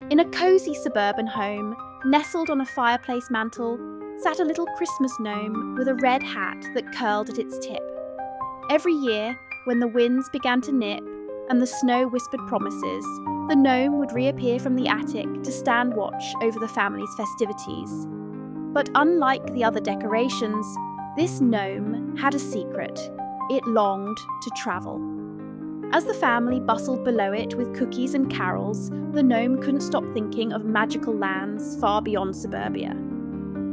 In a cozy suburban home, nestled on a fireplace mantle, sat a little Christmas gnome with a red hat that curled at its tip. Every year, when the winds began to nip and the snow whispered promises, the gnome would reappear from the attic to stand watch over the family's festivities. But unlike the other decorations, this gnome had a secret. It longed to travel. As the family bustled below it with cookies and carols, the gnome couldn't stop thinking of magical lands far beyond suburbia.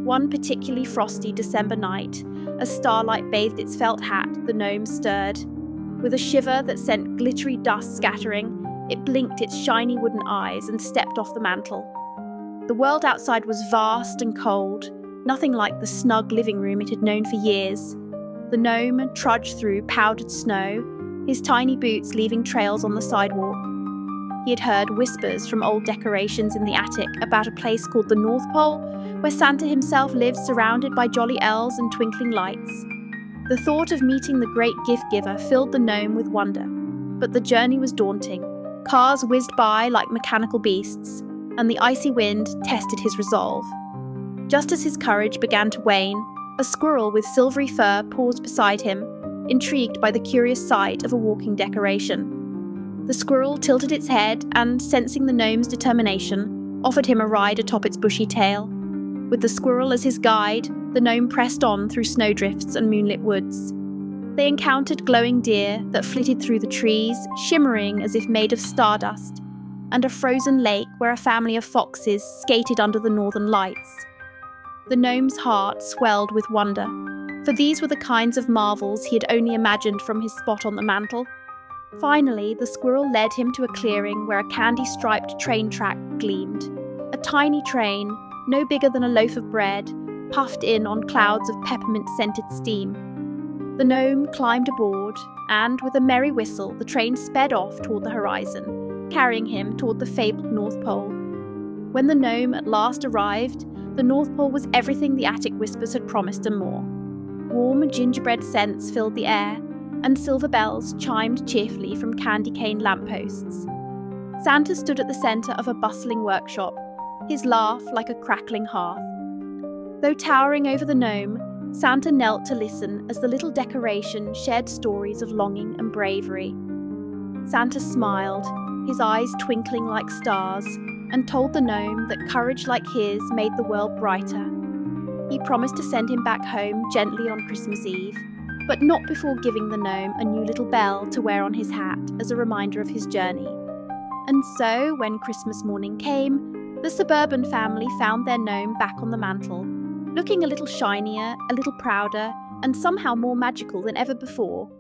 One particularly frosty December night, as starlight bathed its felt hat, the gnome stirred. With a shiver that sent glittery dust scattering, it blinked its shiny wooden eyes and stepped off the mantle. The world outside was vast and cold, nothing like the snug living room it had known for years. The gnome trudged through powdered snow, his tiny boots leaving trails on the sidewalk. He had heard whispers from old decorations in the attic about a place called the North Pole, where Santa himself lived surrounded by jolly elves and twinkling lights. The thought of meeting the great gift-giver filled the gnome with wonder, but the journey was daunting. Cars whizzed by like mechanical beasts, and the icy wind tested his resolve. Just as his courage began to wane, a squirrel with silvery fur paused beside him, intrigued by the curious sight of a walking decoration. The squirrel tilted its head and, sensing the gnome's determination, offered him a ride atop its bushy tail. With the squirrel as his guide, the gnome pressed on through snowdrifts and moonlit woods. They encountered glowing deer that flitted through the trees, shimmering as if made of stardust, and a frozen lake where a family of foxes skated under the northern lights. The gnome's heart swelled with wonder, for these were the kinds of marvels he had only imagined from his spot on the mantle. Finally, the squirrel led him to a clearing where a candy-striped train track gleamed. A tiny train, no bigger than a loaf of bread, puffed in on clouds of peppermint-scented steam. The gnome climbed aboard, and with a merry whistle, the train sped off toward the horizon, carrying him toward the fabled North Pole. When the gnome at last arrived, the North Pole was everything the attic whispers had promised and more. Warm gingerbread scents filled the air, and silver bells chimed cheerfully from candy cane lampposts. Santa stood at the centre of a bustling workshop, his laugh like a crackling hearth. Though towering over the gnome, Santa knelt to listen as the little decoration shared stories of longing and bravery. Santa smiled, his eyes twinkling like stars, and told the gnome that courage like his made the world brighter. He promised to send him back home gently on Christmas Eve, but not before giving the gnome a new little bell to wear on his hat as a reminder of his journey. And so, when Christmas morning came, the suburban family found their gnome back on the mantle, looking a little shinier, a little prouder, and somehow more magical than ever before.